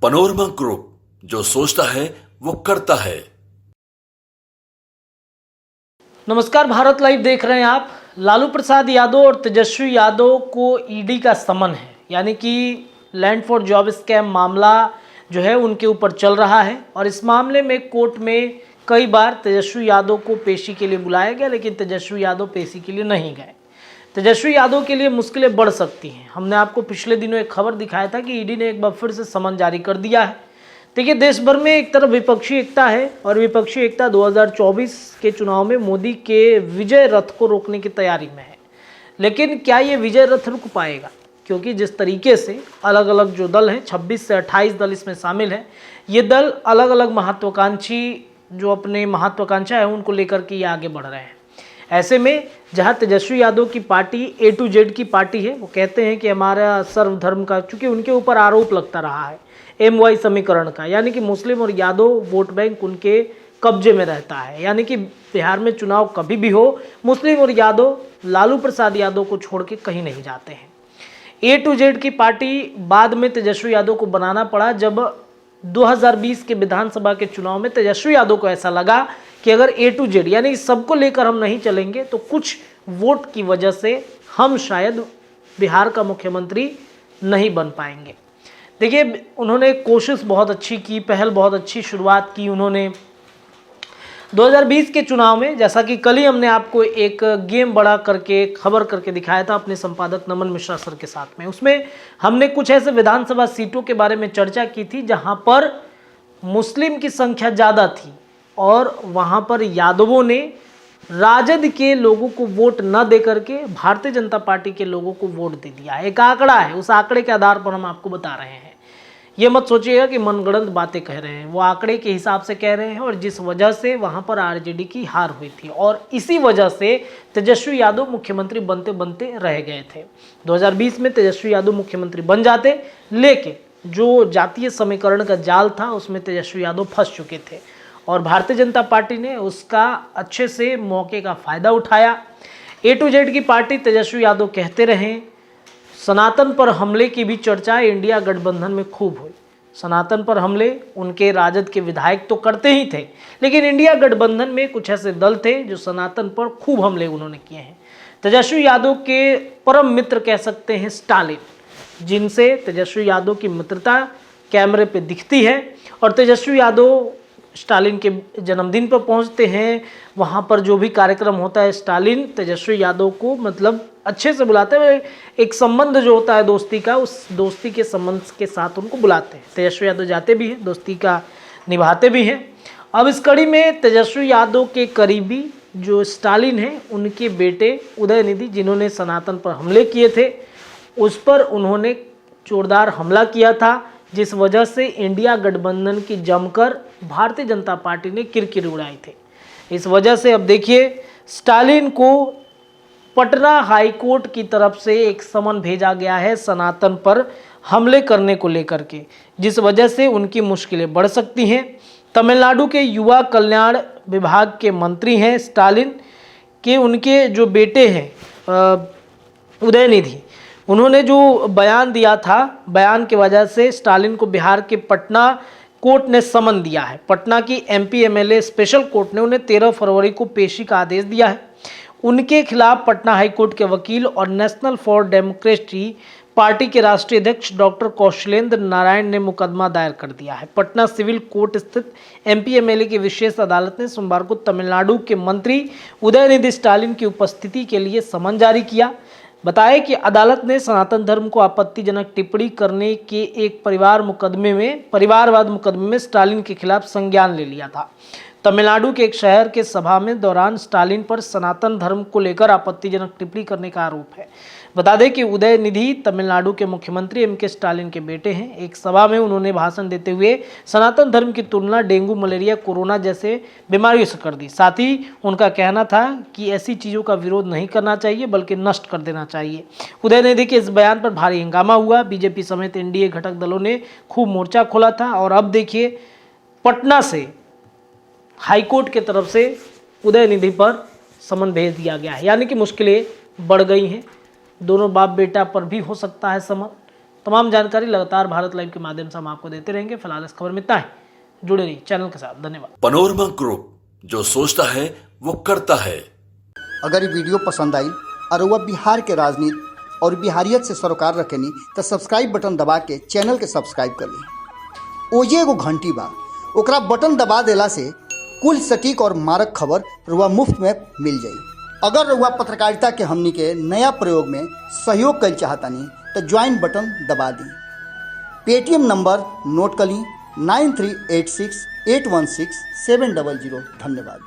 Panorama group, जो सोचता है वो करता है। नमस्कार, भारत लाइव देख रहे हैं आप। लालू प्रसाद यादव और तेजस्वी यादव को ईडी का समन है, यानी कि लैंड फॉर जॉब स्कैम मामला जो है उनके ऊपर चल रहा है। और इस मामले में कोर्ट में कई बार तेजस्वी यादव को पेशी के लिए बुलाया गया, लेकिन तेजस्वी यादव पेशी के लिए नहीं गए। तेजस्वी यादव के लिए मुश्किलें बढ़ सकती हैं। हमने आपको पिछले दिनों एक खबर दिखाया था कि ईडी ने एक बार फिर से समन जारी कर दिया है। देखिए, देश भर में एक तरफ विपक्षी एकता है और विपक्षी एकता 2024 के चुनाव में मोदी के विजय रथ को रोकने की तैयारी में है। लेकिन क्या ये विजय रथ रुक पाएगा? क्योंकि जिस तरीके से अलग अलग जो दल हैं, 26 से 28 दल इसमें शामिल हैं, ये दल अलग अलग महत्वाकांक्षी जो अपने महत्वाकांक्षा है उनको लेकर के ये आगे बढ़ रहे हैं। ऐसे में जहां तेजस्वी यादव की पार्टी A to Z की पार्टी है, वो कहते हैं कि हमारा सर्वधर्म का, चूंकि उनके ऊपर आरोप लगता रहा है MY समीकरण का, यानी कि मुस्लिम और यादव वोट बैंक उनके कब्जे में रहता है। यानी कि बिहार में चुनाव कभी भी हो, मुस्लिम और यादव लालू प्रसाद यादव को छोड़ के कहीं नहीं जाते हैं। A to Z की पार्टी बाद में तेजस्वी यादव को बनाना पड़ा जब 2020 के विधानसभा के चुनाव में तेजस्वी यादव को ऐसा लगा कि अगर A to Z यानी सबको लेकर हम नहीं चलेंगे तो कुछ वोट की वजह से हम शायद बिहार का मुख्यमंत्री नहीं बन पाएंगे। देखिए, उन्होंने कोशिश बहुत अच्छी की, पहल बहुत अच्छी शुरुआत की उन्होंने 2020 के चुनाव में। जैसा कि कल ही हमने आपको एक गेम बड़ा करके खबर करके दिखाया था अपने संपादक नमन मिश्रा सर के साथ में। उसमें हमने कुछ ऐसे विधानसभा सीटों के बारे में चर्चा की थी जहां पर मुस्लिम की संख्या ज़्यादा थी और वहां पर यादवों ने राजद के लोगों को वोट न दे करके भारतीय जनता पार्टी के लोगों को वोट दे दिया। एक आंकड़ा है, उस आंकड़े के आधार पर हम आपको बता रहे हैं। ये मत सोचिएगा कि मनगढ़ंत बातें कह रहे हैं, वो आंकड़े के हिसाब से कह रहे हैं और जिस वजह से वहां पर आरजेडी की हार हुई थी और इसी वजह से तेजस्वी यादव मुख्यमंत्री बनते बनते रह गए थे। 2020 में तेजस्वी यादव मुख्यमंत्री बन जाते, लेकिन जो जातीय समीकरण का जाल था उसमें तेजस्वी यादव फंस चुके थे और भारतीय जनता पार्टी ने उसका अच्छे से मौके का फायदा उठाया। A to Z की पार्टी तेजस्वी यादव कहते रहे। सनातन पर हमले की भी चर्चा इंडिया गठबंधन में खूब हुई। सनातन पर हमले उनके राजद के विधायक तो करते ही थे, लेकिन इंडिया गठबंधन में कुछ ऐसे दल थे जो सनातन पर खूब हमले उन्होंने किए हैं। तेजस्वी यादव के परम मित्र कह सकते हैं स्टालिन, जिनसे तेजस्वी यादव की मित्रता कैमरे पे दिखती है और तेजस्वी यादव स्टालिन के जन्मदिन पर पहुंचते हैं। वहां पर जो भी कार्यक्रम होता है स्टालिन तेजस्वी यादव को मतलब अच्छे से बुलाते हैं। एक संबंध जो होता है दोस्ती का, उस दोस्ती के संबंध के साथ उनको बुलाते हैं। तेजस्वी यादव जाते भी हैं, दोस्ती का निभाते भी हैं। अब इस कड़ी में तेजस्वी यादव के करीबी जो स्टालिन हैं, उनके बेटे उदयनिधि, जिन्होंने सनातन पर हमले किए थे, उस पर उन्होंने जोरदार हमला किया था, जिस वजह से इंडिया गठबंधन की जमकर भारतीय जनता पार्टी ने किरकिरी उड़ाई थी। इस वजह से अब देखिए, स्टालिन को पटना हाई कोर्ट की तरफ से एक समन भेजा गया है सनातन पर हमले करने को लेकर के, जिस वजह से उनकी मुश्किलें बढ़ सकती हैं। तमिलनाडु के युवा कल्याण विभाग के मंत्री हैं स्टालिन के, उनके जो बेटे हैं उदयनिधि, उन्होंने जो बयान दिया था, बयान की वजह से स्टालिन को बिहार के पटना कोर्ट ने समन दिया है। पटना की MP MLA स्पेशल कोर्ट ने उन्हें 13 फरवरी को पेशी का आदेश दिया है। उनके खिलाफ पटना हाईकोर्ट के वकील और नेशनल फॉर डेमोक्रेसी पार्टी के राष्ट्रीय अध्यक्ष डॉक्टर कौशलेंद्र नारायण ने मुकदमा दायर कर दिया है। पटना सिविल कोर्ट स्थित MP MLA की विशेष अदालत ने सोमवार को तमिलनाडु के मंत्री उदयनिधि स्टालिन की उपस्थिति के लिए समन जारी किया। बताया कि अदालत ने सनातन धर्म को आपत्तिजनक टिप्पणी करने के एक परिवारवाद मुकदमे में स्टालिन के खिलाफ संज्ञान ले लिया था। तमिलनाडु के एक शहर के सभा में दौरान स्टालिन पर सनातन धर्म को लेकर आपत्तिजनक टिप्पणी करने का आरोप है। बता दें कि उदयनिधि तमिलनाडु के मुख्यमंत्री MK स्टालिन के बेटे हैं। एक सभा में उन्होंने भाषण देते हुए सनातन धर्म की तुलना डेंगू, मलेरिया, कोरोना जैसे बीमारियों से कर दी। साथ ही उनका कहना था कि ऐसी चीज़ों का विरोध नहीं करना चाहिए बल्कि नष्ट कर देना चाहिए। उदयनिधि के इस बयान पर भारी हंगामा हुआ। बीजेपी समेत NDA घटक दलों ने खूब मोर्चा खोला था और अब देखिए, पटना से हाईकोर्ट की तरफ से उदयनिधि पर समन भेज दिया गया है, यानी कि मुश्किलें बढ़ गई हैं। दोनों बाप बेटा पर भी हो सकता है समन, तमाम जानकारी लगातार भारत लाइव के माध्यम से हम आपको देते रहेंगे। फिलहाल इस खबर में इतना है, जुड़े रहिए चैनल के साथ। धन्यवाद। पनोरमा ग्रुप, जो सोचता है वो करता है। अगर ये वीडियो पसंद आई और वह बिहार के राजनीति और बिहारियत से सरोकार रखेनी तो सब्सक्राइब बटन दबा के चैनल के सब्सक्राइब कर ली। ओजे एगो घंटी बा, ओकरा बटन दबा देला से कुल सटीक और मारक खबर रुआ मुफ्त में मिल जाई। अगर रुआ पत्रकारिता के हमनी के नया प्रयोग में सहयोग कर चाहतानी तो ज्वाइन बटन दबा दी। पेटीएम नंबर नोट कर ली 9386816700। धन्यवाद।